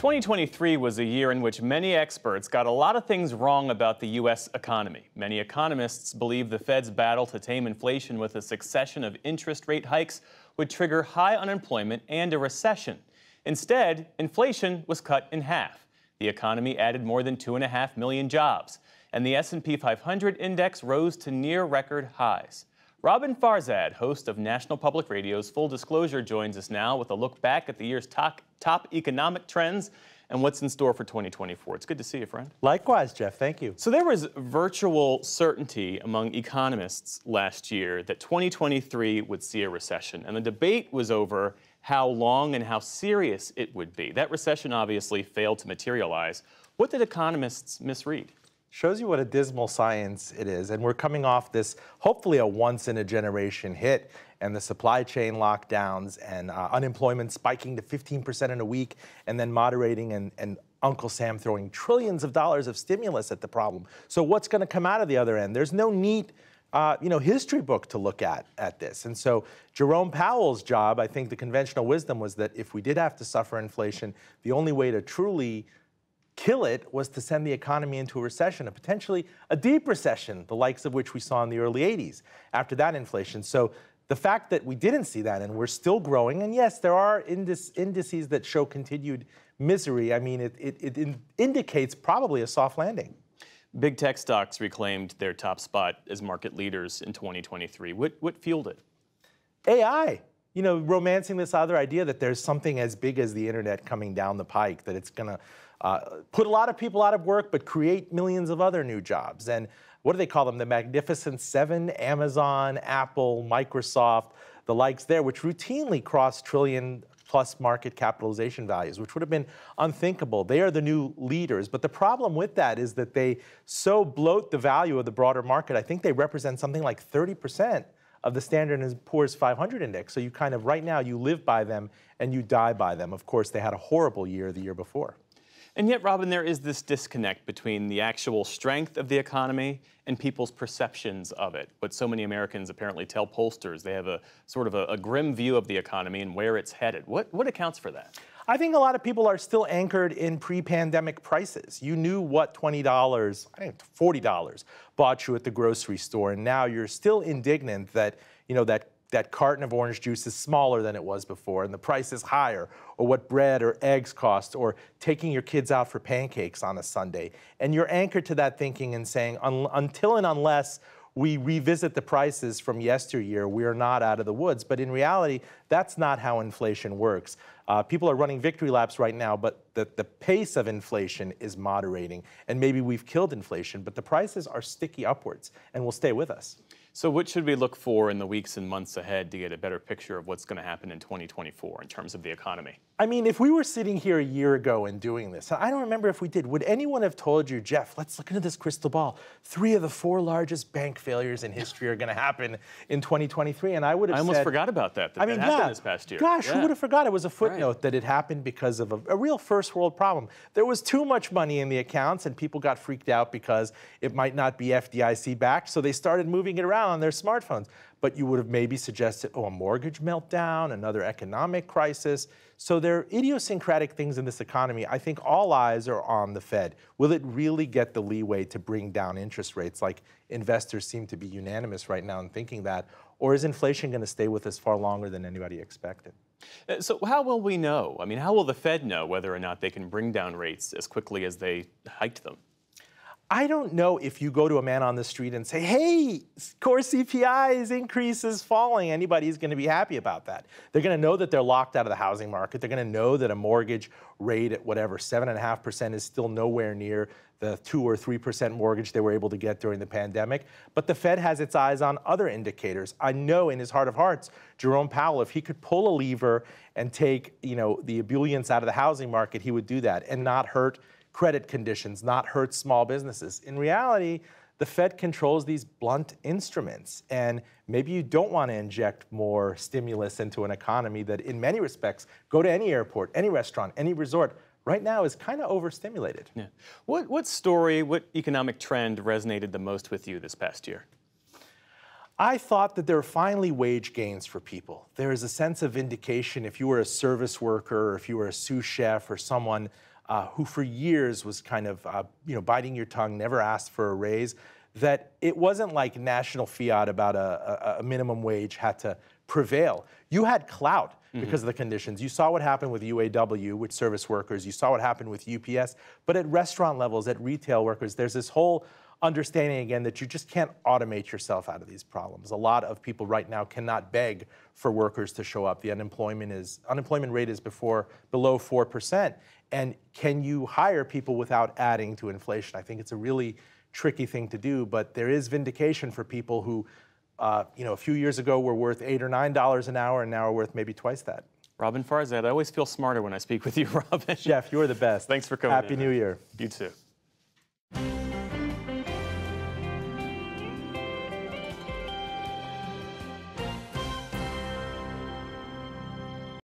2023 was a year in which many experts got a lot of things wrong about the U.S. economy. Many economists believe the Fed's battle to tame inflation with a succession of interest rate hikes would trigger high unemployment and a recession. Instead, inflation was cut in half. The economy added more than 2.5 million jobs, and the S&P 500 index rose to near record highs. Robin Farzad, host of National Public Radio's Full Disclosure, joins us now with a look back at the year's top economic trends and what's in store for 2024. It's good to see you, friend. Likewise, Jeff. Thank you. So there was virtual certainty among economists last year that 2023 would see a recession, and the debate was over how long and how serious it would be. That recession obviously failed to materialize. What did economists misread? Shows you what a dismal science it is. And we're coming off this, hopefully a once-in-a-generation hit, and the supply chain lockdowns and unemployment spiking to 15% in a week, and then moderating, and Uncle Sam throwing trillions of dollars of stimulus at the problem. So what's going to come out of the other end? There's no neat history book to look at this. And so Jerome Powell's job, I think the conventional wisdom was that if we did have to suffer inflation, the only way to truly kill it was to send the economy into a recession, and potentially a deep recession, the likes of which we saw in the early 80s after that inflation. So the fact that we didn't see that and we're still growing, and yes, there are indices that show continued misery, I mean, it indicates probably a soft landing. Big tech stocks reclaimed their top spot as market leaders in 2023. What fueled it? AI. You know, romancing this other idea that there's something as big as the internet coming down the pike, that it's going to put a lot of people out of work, but create millions of other new jobs. And what do they call them? The Magnificent Seven: Amazon, Apple, Microsoft, the likes there, which routinely cross trillion-plus market capitalization values, which would have been unthinkable. They are the new leaders. But the problem with that is that they so bloat the value of the broader market. I think they represent something like 30% of the Standard & Poor's 500 index. So you kind of, right now, you live by them and you die by them. Of course, they had a horrible year the year before. And yet, Robin, there is this disconnect between the actual strength of the economy and people's perceptions of it. What so many Americans apparently tell pollsters, they have a sort of a grim view of the economy and where it's headed. What accounts for that? I think a lot of people are still anchored in pre-pandemic prices. You knew what $20, I think $40 bought you at the grocery store, and now you're still indignant that, you know, that carton of orange juice is smaller than it was before, and the price is higher, or what bread or eggs cost, or taking your kids out for pancakes on a Sunday. And you're anchored to that thinking and saying, until and unless we revisit the prices from yesteryear, we are not out of the woods. But in reality, that's not how inflation works. People are running victory laps right now, but the pace of inflation is moderating. And maybe we've killed inflation, but the prices are sticky upwards and will stay with us. So what should we look for in the weeks and months ahead to get a better picture of what's going to happen in 2024 in terms of the economy? I mean, if we were sitting here a year ago and doing this, I don't remember if we did, would anyone have told you, Jeff, let's look into this crystal ball. 3 of the 4 largest bank failures in history are going to happen in 2023. And I would have said— I almost forgot about that happened this past year. Gosh, who would have forgot? It was a footnote that it happened because of a real first world problem. There was too much money in the accounts and people got freaked out because it might not be FDIC backed. So they started moving it around on their smartphones. But you would have maybe suggested, a mortgage meltdown, another economic crisis. So there are idiosyncratic things in this economy. I think all eyes are on the Fed. Will it really get the leeway to bring down interest rates, like investors seem to be unanimous right now in thinking that? Or is inflation going to stay with us far longer than anybody expected? So how will we know? I mean, how will the Fed know whether or not they can bring down rates as quickly as they hiked them? I don't know if you go to a man on the street and say, hey, core CPI's increase is falling, anybody's going to be happy about that. They're going to know that they're locked out of the housing market. They're going to know that a mortgage rate at whatever, 7.5% is still nowhere near the 2 or 3% mortgage they were able to get during the pandemic. But the Fed has its eyes on other indicators. I know in his heart of hearts, Jerome Powell, if he could pull a lever and take, you know, the ebullience out of the housing market, he would do that and not hurt credit conditions, not hurt small businesses. In reality, the Fed controls these blunt instruments, and maybe you don't want to inject more stimulus into an economy that in many respects, go to any airport, any restaurant, any resort, right now is kind of overstimulated. Yeah. What story, what economic trend resonated the most with you this past year? I thought that there were finally wage gains for people. There is a sense of vindication if you were a service worker, or if you were a sous chef or someone who for years was kind of biting your tongue, never asked for a raise, that it wasn't like national fiat about a minimum wage had to prevail. You had clout because of the conditions. You saw what happened with UAW, with service workers. You saw what happened with UPS. But at restaurant levels, at retail workers, there's this whole understanding again that you just can't automate yourself out of these problems. A lot of people right now cannot beg for workers to show up. The unemployment rate is below 4%. And can you hire people without adding to inflation? I think it's a really tricky thing to do, but there is vindication for people who a few years ago were worth $8 or $9 an hour and now are worth maybe twice that. Robin Farzad, I always feel smarter when I speak with you, Robin. Jeff, you're the best. Thanks for coming. Happy New Year. You too.